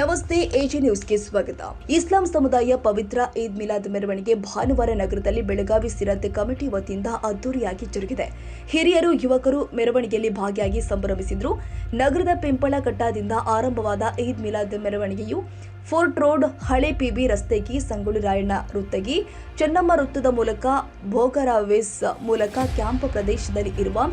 ನಮಸ್ತೆ, ಎಜಿ ನ್ಯೂಸ್ಗೆ ಸ್ವಾಗತ. ಇಸ್ಲಾಂ ಸಮುದಾಯ ಪವಿತ್ರ ಈದ್ ಮಿಲಾದ್ ಮೆರವಣಿಗೆ ಭಾನುವಾರ ನಗರದಲ್ಲಿ ಬೆಳಗಾವಿ ಸ್ಥಿರತೆ ಕಮಿಟಿ ವತಿಯಿಂದ ಅದ್ದೂರಿಯಾಗಿ ಜರುಗಿದೆ. ಹಿರಿಯರು, ಯುವಕರು ಮೆರವಣಿಗೆಯಲ್ಲಿ ಭಾಗಿಯಾಗಿ ಸಂಭ್ರಮಿಸಿದ್ರು. ನಗರದ ಪೆಂಪಳಕಟ್ಟದಿಂದ ಆರಂಭವಾದ ಈದ್ ಮಿಲಾದ್ ಮೆರವಣಿಗೆಯು ಫೋರ್ಟ್ ರೋಡ್, ಹಳೆ ಪಿಬಿ ರಸ್ತೆಗೆ, ಸಂಗೊಳ್ಳಿ ರಾಯಣ್ಣ ವೃತ್ತಗಿ, ಚೆನ್ನಮ್ಮ ವೃತ್ತದ ಮೂಲಕ ಭೋಗರಾವೇಸ್ ಮೂಲಕ ಕ್ಯಾಂಪ್ ಪ್ರದೇಶದಲ್ಲಿ ಇರುವ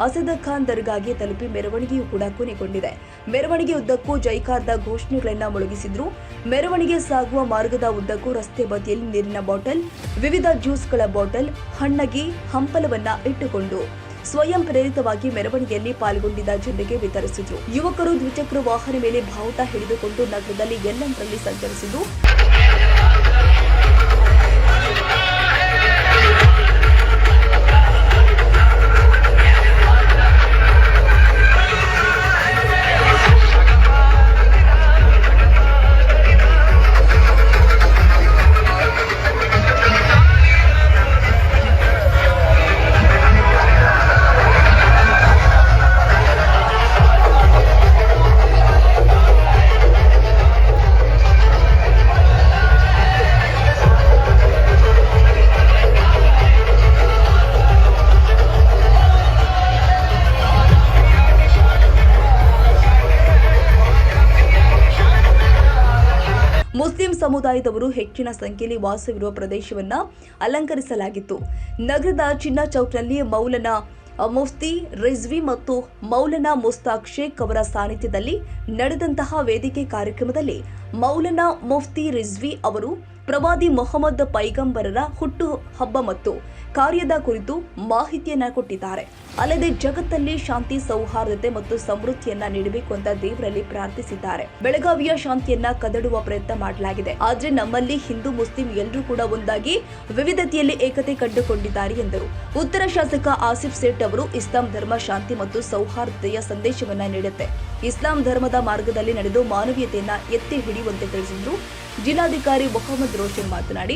ಅಸದ್ ಖಾನ್ ದರ್ಗಾಗೆ ತಲುಪಿ ಮೆರವಣಿಗೆಯೂ ಕೂಡ ಕೊನೆಗೊಂಡಿದೆ. ಮೆರವಣಿಗೆ ಉದ್ದಕ್ಕೂ ಜೈಕಾರದ ಘೋಷಣೆಗಳನ್ನು ಮೊಳಗಿಸಿದ್ರು. ಮೆರವಣಿಗೆ ಸಾಗುವ ಮಾರ್ಗದ ಉದ್ದಕ್ಕೂ ರಸ್ತೆ ಬದಿಯಲ್ಲಿ ನೀರಿನ ಬಾಟಲ್, ವಿವಿಧ ಜ್ಯೂಸ್ಗಳ ಬಾಟಲ್, ಹಣ್ಣಗಿ, ಹಂಪಲವನ್ನ ಇಟ್ಟುಕೊಂಡು ಸ್ವಯಂ ಪ್ರೇರಿತವಾಗಿ ಮೆರವಣಿಗೆಯಲ್ಲಿ ಪಾಲ್ಗೊಂಡಿದ್ದ ಜನರಿಗೆ ವಿತರಿಸಿದ್ರು. ಯುವಕರು ದ್ವಿಚಕ್ರ ವಾಹನ ಮೇಲೆ ಬಾವುಟ ಹಿಡಿದುಕೊಂಡು ನಗರದಲ್ಲಿ ಎಲ್ಲೆಂದರಲ್ಲಿ ಸಂಚರಿಸಿದ್ದು ಮುಸ್ಲಿಂ ಸಮುದಾಯದವರು ಹೆಚ್ಚಿನ ಸಂಖ್ಯೆಯಲ್ಲಿ ವಾಸವಿರುವ ಪ್ರದೇಶವನ್ನ ಅಲಂಕರಿಸಲಾಗಿತ್ತು. ನಗರದ ಚಿನ್ನ ಚೌಕ್ನಲ್ಲಿ ಮೌಲಾನಾ ಮುಫ್ತಿ ರಿಜ್ವಿ ಮತ್ತು ಮೌಲಾನಾ ಮುಸ್ತಾಕ್ ಶೇಖ್ ಅವರ ಸಾನ್ನಿಧ್ಯದಲ್ಲಿ ನಡೆದಂತಹ ವೇದಿಕೆ ಕಾರ್ಯಕ್ರಮದಲ್ಲಿ ಮೌಲಾನಾ ಮುಫ್ತಿ ರಿಜ್ವಿ ಅವರು ಪ್ರವಾದಿ ಮೊಹಮ್ಮದ್ ಪೈಗಂಬರರ ಹುಟ್ಟು ಹಬ್ಬ ಮತ್ತು ಕಾರ್ಯದ ಕುರಿತು ಮಾಹಿತಿಯನ್ನ ಕೊಟ್ಟಿದ್ದಾರೆ. ಅಲ್ಲದೆ ಜಗತ್ತಲ್ಲಿ ಶಾಂತಿ, ಸೌಹಾರ್ದತೆ ಮತ್ತು ಸಮೃದ್ಧಿಯನ್ನ ನೀಡಬೇಕು ಅಂತ ದೇವರಲ್ಲಿ ಪ್ರಾರ್ಥಿಸಿದ್ದಾರೆ. ಬೆಳಗಾವಿಯ ಶಾಂತಿಯನ್ನ ಕದಡುವ ಪ್ರಯತ್ನ ಮಾಡಲಾಗಿದೆ. ಆದ್ರೆ ನಮ್ಮಲ್ಲಿ ಹಿಂದೂ, ಮುಸ್ಲಿಂ ಎಲ್ಲರೂ ಕೂಡ ಒಂದಾಗಿ ವಿವಿಧತೆಯಲ್ಲಿ ಏಕತೆ ಕಂಡುಕೊಂಡಿದ್ದಾರೆ ಎಂದರು. ಉತ್ತರ ಶಾಸಕ ಆಸಿಫ್ ಸೇಠ್ ಅವರು ಇಸ್ಲಾಂ ಧರ್ಮ ಶಾಂತಿ ಮತ್ತು ಸೌಹಾರ್ದತೆಯ ಸಂದೇಶವನ್ನ ನೀಡುತ್ತೆ. ಇಸ್ಲಾಂ ಧರ್ಮದ ಮಾರ್ಗದಲ್ಲಿ ನಡೆದು ಮಾನವೀಯತೆಯನ್ನ ಎತ್ತಿ ಹಿಡಿಯುವಂತೆ ತಿಳಿಸಿದ್ರು. ಜಿಲ್ಲಾಧಿಕಾರಿ ಮೊಹಮ್ಮದ್ ರೋಷನ್ ಮಾತನಾಡಿ,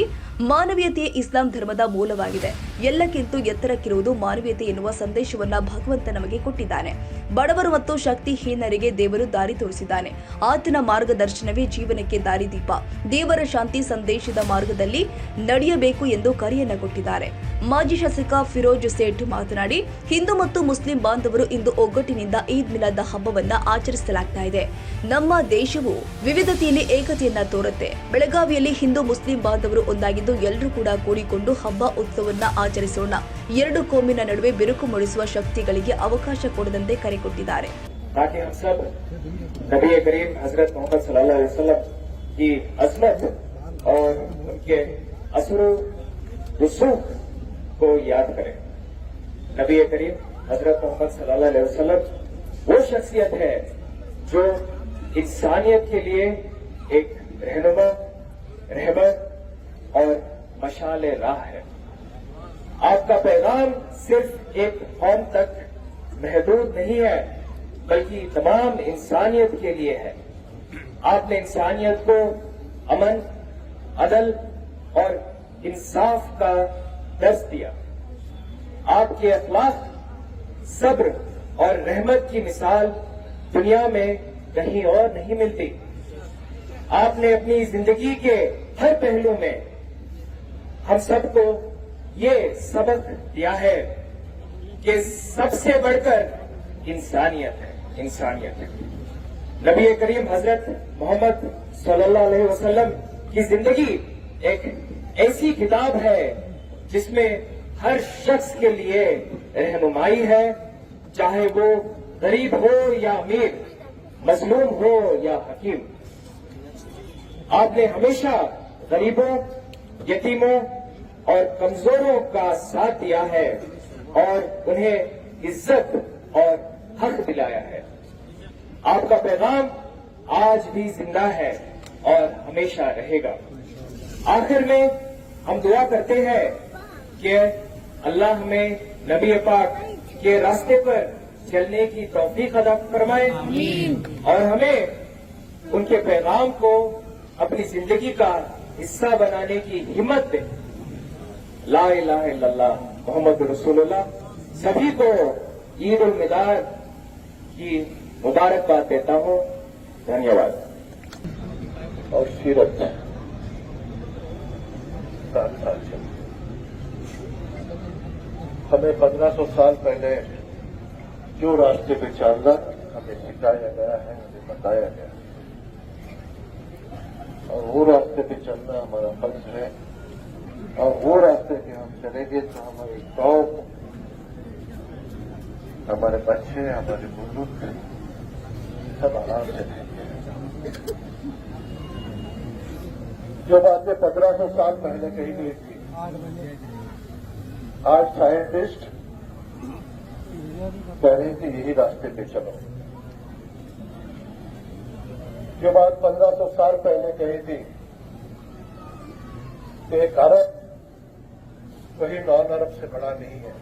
ಮಾನವೀಯತೆ ಇಸ್ಲಾಂ ಧರ್ಮದ ಮೂಲವಾಗಿದೆ. ಎಲ್ಲಕ್ಕಿಂತ ಎತ್ತರಕ್ಕಿರುವುದು ಮಾನವೀಯತೆ ಎನ್ನುವ ಸಂದೇಶವನ್ನ ಭಗವಂತ ನಮಗೆ ಕೊಟ್ಟಿದ್ದಾನೆ. ಬಡವರು ಮತ್ತು ಶಕ್ತಿಹೀನರಿಗೆ ದೇವರು ದಾರಿ ತೋರಿಸಿದ್ದಾನೆ. ಆತನ ಮಾರ್ಗದರ್ಶನವೇ ಜೀವನಕ್ಕೆ ದಾರಿದೀಪ. ದೇವರ ಶಾಂತಿ ಸಂದೇಶದ ಮಾರ್ಗದಲ್ಲಿ ನಡೆಯಬೇಕು ಎಂದು ಕರೆಯನ್ನ ಕೊಟ್ಟಿದ್ದಾರೆ. ಮಾಜಿ ಶಾಸಕ ಫಿರೋಜ್ ಸೇಠ್ ಮಾತನಾಡಿ, ಹಿಂದೂ ಮತ್ತು ಮುಸ್ಲಿಂ ಬಾಂಧವರು ಇಂದು ಒಗ್ಗಟ್ಟಿನಿಂದ ಈದ್ ಮಿಲಾದ್ ಹಬ್ಬವನ್ನ ಆಚರಿಸಲಾಗ್ತಾ ಇದೆ. ನಮ್ಮ ದೇಶವು ವಿವಿಧತೆಯಲ್ಲಿ ಏಕತೆಯನ್ನ ತೋರುತ್ತೆ. ಬೆಳಗಾವಿಯಲ್ಲಿ ಹಿಂದೂ ಮುಸ್ಲಿಂ ಬಾಂಧವರು ಒಂದಾಗಿದ್ದು ಎಲ್ಲರೂ ಕೂಡ ಕೂಡಿಕೊಂಡು ಹಬ್ಬ ಉತ್ಸವವನ್ನ ಆಚರಿಸೋಣ. ಎರಡು ಕೋಮಿನ ನಡುವೆ ಬಿರುಕು ಮೂಡಿಸುವ ಶಕ್ತಿಗಳಿಗೆ ಅವಕಾಶ ಕೊಡದಂತೆ ಕರೆ ಕೊಟ್ಟಿದ್ದಾರೆ. ताकि हम सब नबी करीम हजरत मोहम्मद सल्लल्लाहु अलैहि वसल्लम की अजमत और उनके असर रसूख को याद करें. नबी करीम हजरत मोहम्मद सल्लल्लाहु अलैहि वसल्लम वो शख्सियत है जो इंसानियत के लिए एक रहनुमा, रहमत और मशाल राह है. आपका पैगाम सिर्फ एक कौम तक महदूद नहीं है, बल्कि तमाम इंसानियत के लिए है. आपने इंसानियत को अमन, अदल और इंसाफ का दर्ज दिया. आपके अखलाक, सब्र और रहमत की मिसाल दुनिया में कहीं और नहीं मिलती. आपने अपनी जिंदगी के हर पहलू में हम सबको ये सबक दिया है कि सबसे बढ़कर इंसानियत है. नबी करीम हजरत मोहम्मद सल्लल्लाहु अलैहि वसल्लम की जिंदगी एक ऐसी किताब है जिसमें हर शख्स के लिए रहनुमाई है, चाहे वो गरीब हो या अमीर, मजलूम हो या हकीम. आपने हमेशा गरीबों, यतीमों और कमजोरों का साथ दिया है और उन्हें इज्जत और हक दिलाया है. आपका पैगाम आज भी जिंदा है और हमेशा रहेगा. आखिर में हम दुआ करते हैं कि अल्लाह हमें नबी पाक के रास्ते पर चलने की तौफीक अता फरमाए और हमें उनके पैगाम को अपनी जिंदगी का हिस्सा बनाने की हिम्मत दे. ला इलाहा इल्लल्लाह मोहम्मद रसूलुल्लाह. सभी को ईद उल मिलाद की मुबारकबाद देता हूँ. धन्यवाद. और सीरत साथ साथ चली। हमें 1500 साल पहले जो रास्ते पे चलना हमें सिखाया गया है, हमें बताया गया है, और वो रास्ते पे चलना हमारा फर्ज है। और वो रास्ते पे हम चलेंगे तो हमारे गांव, हमारे बच्चे, हमारे बुजुर्ग सब आराम से रहेंगे। जो बातें 1500 साल पहले कही गई थी, आज साइंटिस्ट कह रहे थे यही रास्ते पे चलो। जो बात 1500 साल पहले कही थी कि एक अरब वही 9 अरब से बड़ा नहीं है,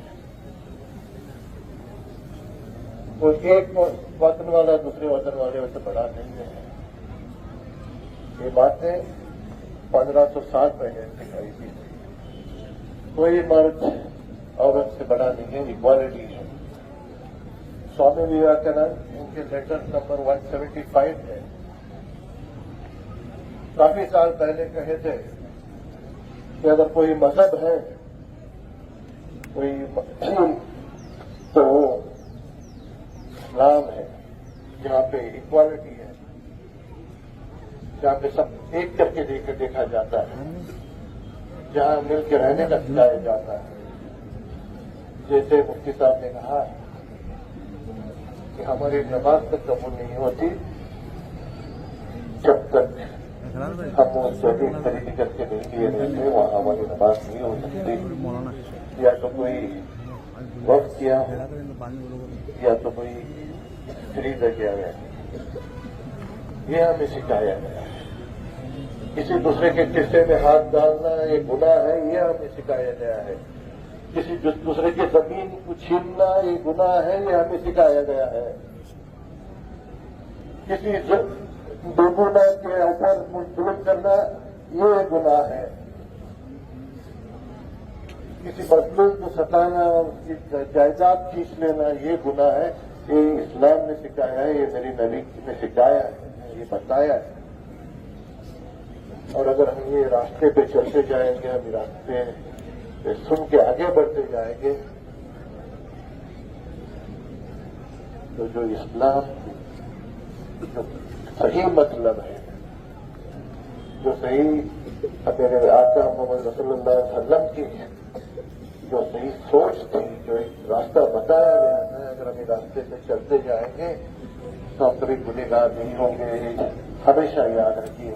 कोई एक वतन वाला दूसरे वतन वाले से बड़ा नहीं है, ये बातें 1500 साल पहले से कही थी। कोई मर्द औरत से बड़ा नहीं है, इक्वालिटी है। स्वामी विवेकानंद उनके लेटर नंबर 175 है, काफी साल पहले कहे थे कि अगर कोई मजहब है कोई तो वो इस्लाम है, जहां पे इक्वालिटी है, जहां पे सब एक करके देखा जाता है, जहां मिलकर रहने का सिखाया जाता है। जैसे मुफ्ती साहब ने कहा कि हमारी नमाज तक कबूल नहीं होती जब तक हम वो जगह खरीदी करके नहीं लिए रहते, वहां हमारी नमाज नहीं हो सकती। या तो कोई वक्त किया या तो कोई खरीदा गया है, ये हमें सिखाया गया है। किसी दूसरे के किस्से में हाथ डालना ये गुनाह है, ये हमें सिखाया गया है। किसी दूसरे की जमीन को छीनना ये गुनाह है, ये हमें सिखाया गया है। किसी बेगुनाह के ऊपर जुल्म करना ये गुनाह है। किसी मजलूम को सताना, उसकी जायदाद खींच लेना ये गुनाह है। ये इस्लाम ने सिखाया है, ये मेरी नबी ने सिखाया है, ये बताया है। और अगर हम ये रास्ते पे चलते जाएंगे, हम रास्ते पे सुन के आगे बढ़ते जाएंगे, तो जो इस्लाम जो सही मतलब है, जो सही मेरे आका मोहम्मद रसूलुल्लाह सल्लल्लाहु अलैहि वसल्लम की जो सही सोच थी, जो एक रास्ता बताया गया है, अगर हम रास्ते पे चलते जाएंगे तो हम कभी गुनहगार नहीं होंगे। हमेशा याद रखिए।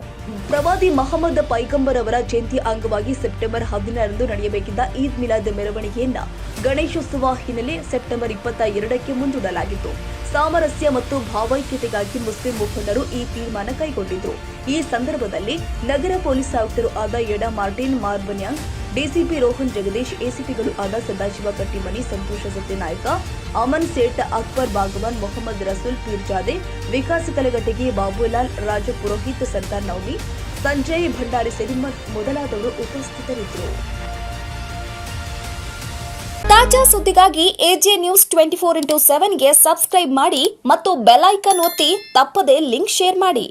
ಪ್ರವಾದಿ ಮಹಮ್ಮದ್ ಪೈಗಂಬರ್ ಅವರ ಜಯಂತಿ ಅಂಗವಾಗಿ ಸೆಪ್ಟೆಂಬರ್ 16ರಂದು ನಡೆಯಬೇಕಿದ್ದ ಈದ್ ಮಿಲಾದ್ ಮೆರವಣಿಗೆಯನ್ನ ಗಣೇಶೋತ್ಸವ ಹಿನ್ನೆಲೆ ಸೆಪ್ಟೆಂಬರ್ 22ಕ್ಕೆ ಮುಂದೂಡಲಾಗಿತ್ತು. ಸಾಮರಸ್ಯ ಮತ್ತು ಭಾವೈಕ್ಯತೆಗಾಗಿ ಮುಸ್ಲಿಂ ಮುಖಂಡರು ಈ ತೀರ್ಮಾನ ಕೈಗೊಂಡಿದ್ರು. ಈ ಸಂದರ್ಭದಲ್ಲಿ ನಗರ ಪೊಲೀಸ್ ಆಯುಕ್ತರು ಆದ ಎಡಾ ಮಾರ್ಟಿನ್ ಮಾರ್ಬನ್ಯಾಂಗ್, ಡಿಸಿಪಿ ರೋಹನ್ ಜಗದೀಶ್, ಎಸಿಪಿಗಳು ಆದ ಸದಾಶಿವ ಕಟ್ಟಿಮನಿ, ಸಂತೋಷ ಸತ್ಯನಾಯಕ, ಅಮನ್ ಸೇಠ್, ಅಕ್ಬರ್ ಬಾಗವಾನ್, ಮೊಹಮ್ಮದ್ ರಸೂಲ್ ಪೀರ್ಜಾದೆ, ವಿಕಾಸ್ ಕಲಗಟ್ಟಿಗೆ, ಬಾಬುಲಾಲ್, ರಾಜ ಪುರೋಹಿತ್, ಸಂತಾನ್ ನೌನಿ, ಸಂಜಯ್ ಭಂಡಾರಿ ಸೇರಿದಂತೆ ಮೊದಲಾದವರು ಉಪಸ್ಥಿತರಿದ್ದರು. ತಾಜಾ ಸುದ್ದಿಗಾಗಿ ಎಜೆ ನ್ಯೂಸ್ 24x7ಗೆ ಸಬ್ಸ್ಕ್ರೈಬ್ ಮಾಡಿ ಮತ್ತು ಬೆಲ್ ಐಕಾನ್ ಒತ್ತಿ ತಪ್ಪದೇ ಲಿಂಕ್ ಶೇರ್ ಮಾಡಿ.